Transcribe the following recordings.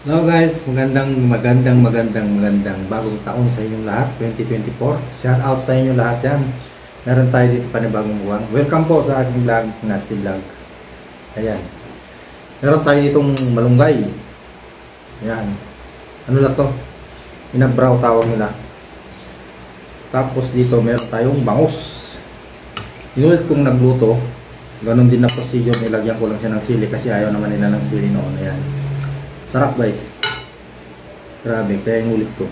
Hello guys, magandang bagong taon sa inyong lahat, 2024. Shout out sa inyo lahat yan. Meron tayo dito panibagong buwan. Welcome po sa aking vlog, Nasty Vlog. Ayan. Meron tayo ditong malunggay. Ayan. Ano lang to? Inabraw tawag nila. Tapos dito meron tayong bangus. Inulit kong nagluto. Ganon din na procedure, nilagyan ko lang siya ng sili kasi ayaw naman nila ng sili noon. Ayan. Sarap guys. Grabe, kaya yung ulit ko.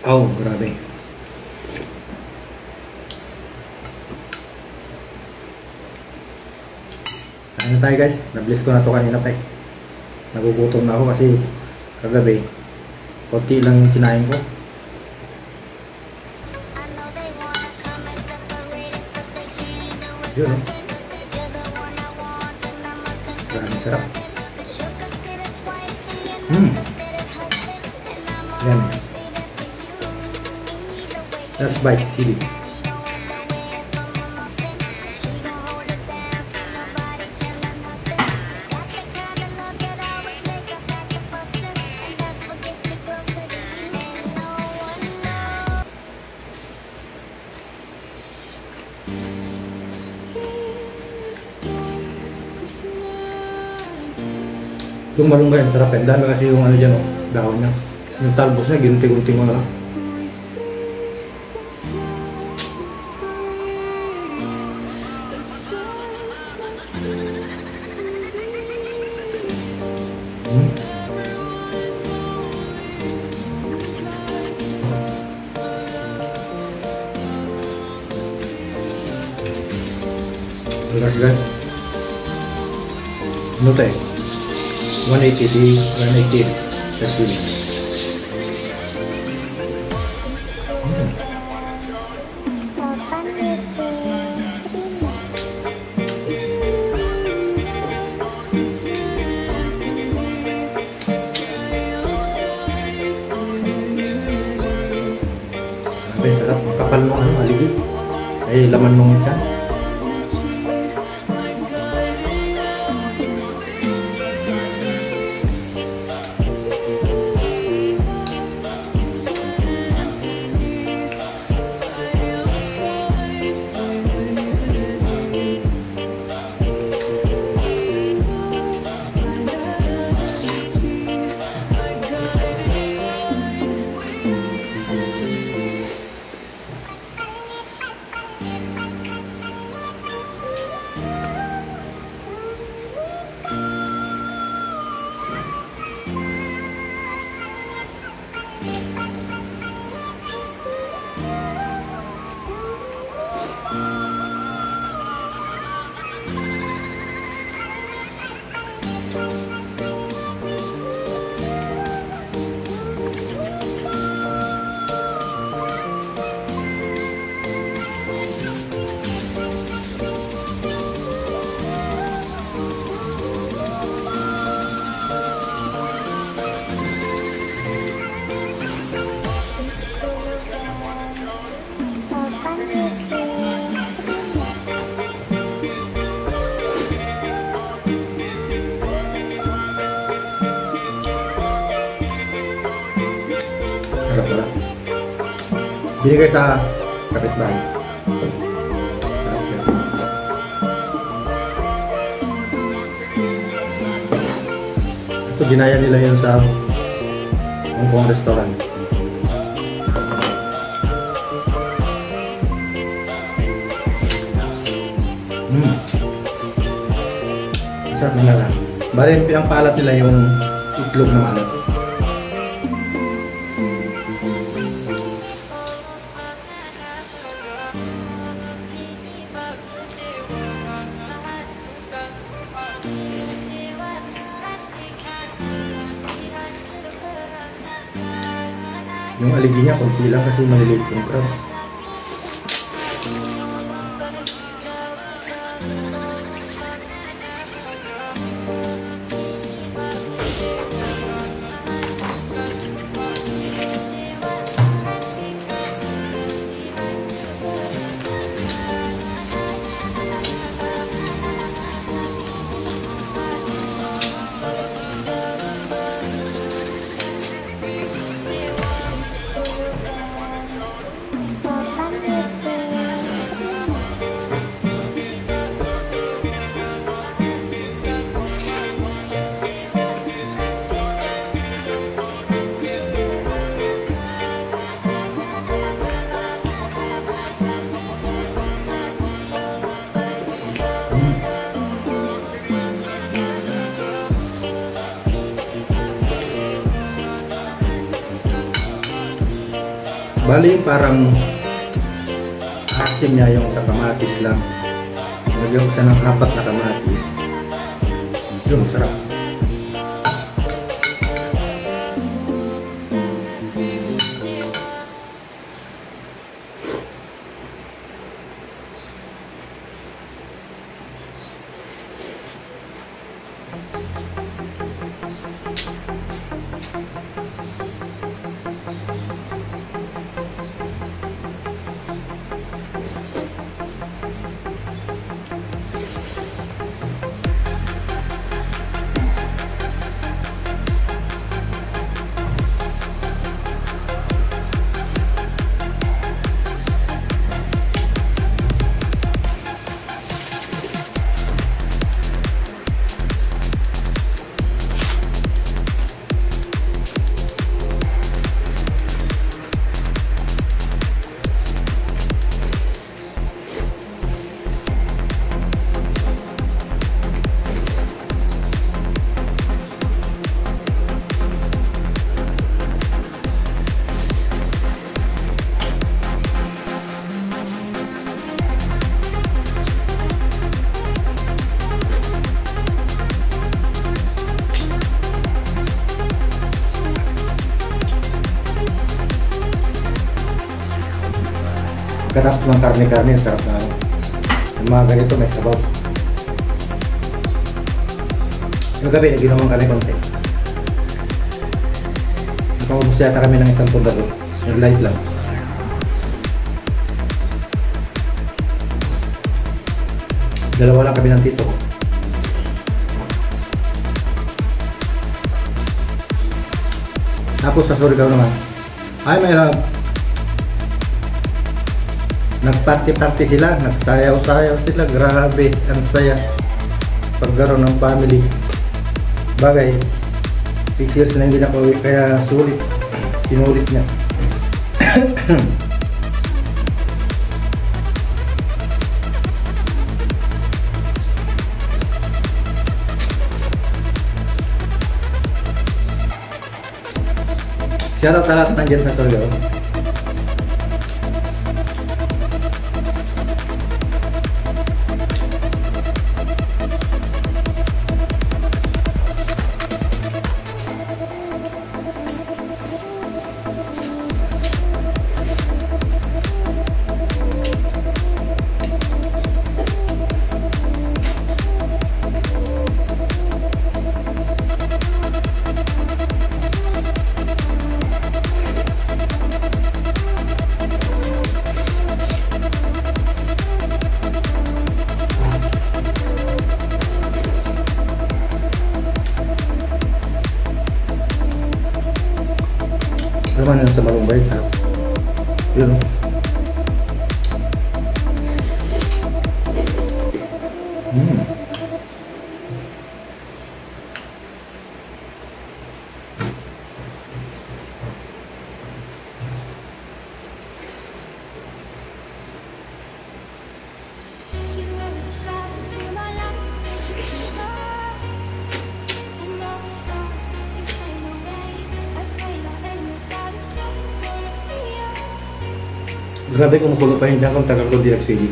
Oh, grabe. Kain na tayo guys. Na-bless ko na to kanina pa eh. Nagugutom na ako kasi kagabi konti lang yung kinain ko. Yun, maraming sarap. Yan. That's bite sili. Yung malunggay, ang sarap. Ang dami kasi yung ano dyan, oh, dahon niya. Yung talbos niya, ginunti-gunti mo na lang. Guys, ano tayo? 180 di 180 per kilo. Grabe, sarap. Kapal mo ano, aligi. Ay, laman mong ikan. Sarap pala. Binigay sa kapitbahay. Sarap siya. Ito, ginaya nila yun sa Hong Kong restaurant. Sarap nila lang. Bali, ang palat nila yung itlog na malat. Yung aligi niya, konti lang kasi maliliit yung crabs. Bali parang asim niya yung sa kamatis lang. Lagyan ko siya ng 4 na kamatis. Yun, sarap. Sarap ng karne-karne, sarap na yung mga ganito may sabaw. Yung gabi, naginomang kami konti. Nakaubos yata kami ng isang pundalo. Yung light lang. Dalawa lang kami ng tito ko. Tapos sa Surigao naman, ay may love. Nagparty-party sila, nagsayaw-sayaw sila, grabe, ang saya pagkaroon ng family. Bagay, 6 years na hindi nakauwi, kaya sulit, sinulit niya. Shoutout sa lahat nandiyan sa Surigao. Naman yung sa malumbay, sarap. Yun. Grabe kumukulo pa yun dyan kung tagal ko di nagsili.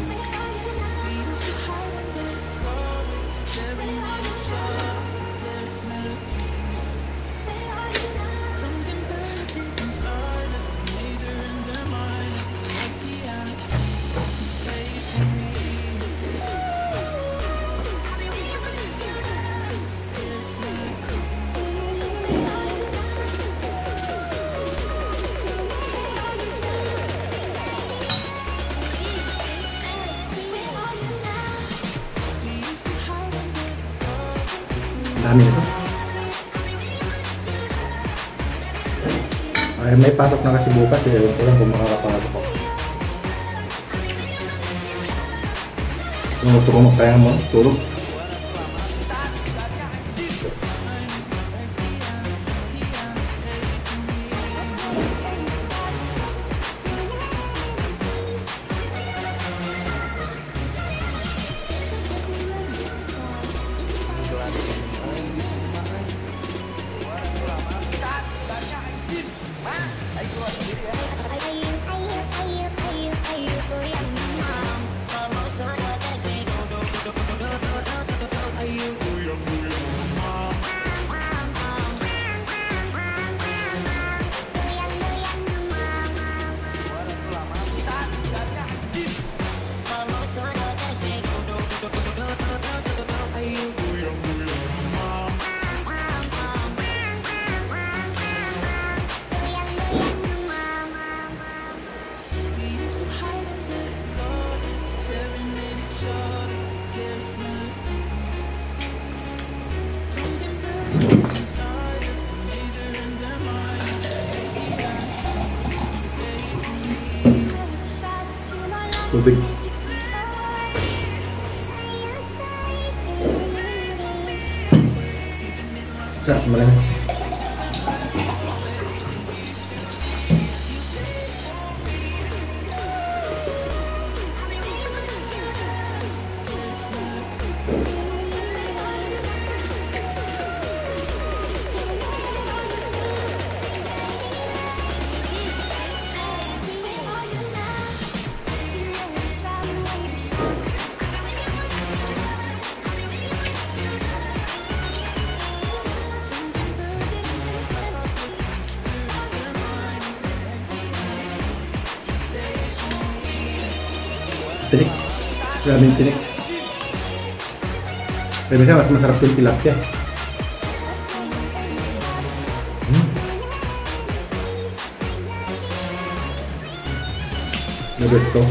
Dami nito. Ay, may pasok na kasi bukas eh. Ewan ko lang kung makakapasok ako. Kung gusto ko magkaya mo, tulog. Tubig. Sarap malamig. Tinik. Grabing tinik. Pero minsan mas masarap yung tilapia. Nabit ko.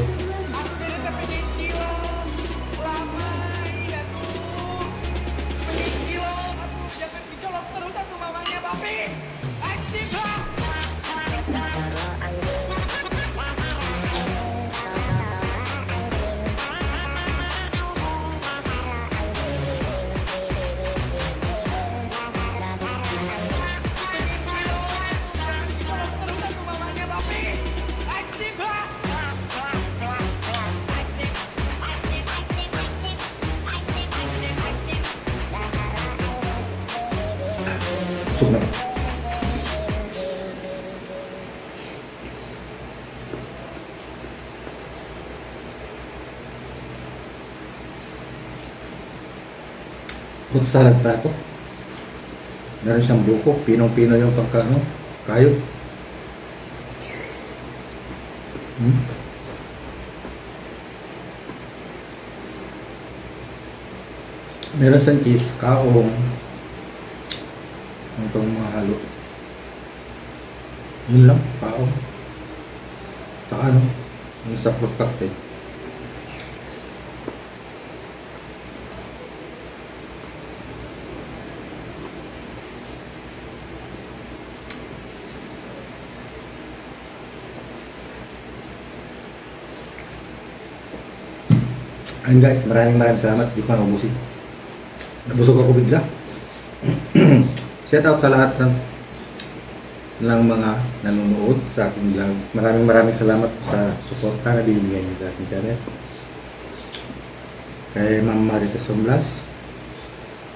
Busog na. Fruit salad pa ito. Meron siyang buko. Pinong-pino yung pagkaano. Kayo. Meron siyang cheese, kaong. Itong mga halo. Yun lang, kaong. Saka ano, yung sa fruit cocktail. Ayun guys, maraming salamat. Di ko naubusin. Nabusog ako bigla. Shout out sa lahat ng mga nanonood sa aking vlog. Maraming salamat sa suporta na binibigay niyo sa aking channel. Kay Ma'am Marita Somblas,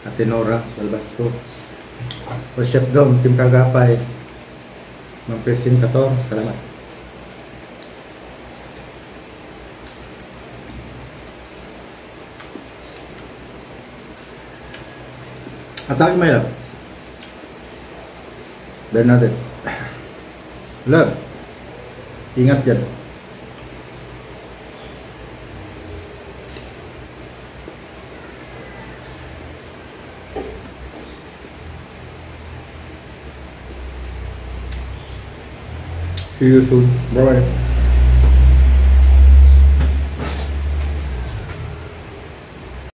Ate Nora Balbastro, o Chef Dom, Team Kagapay, Ma'am Presin Kator, salamat. At sa akin may love. Bernadette. Love. Ingat dyan. See you soon. Bye.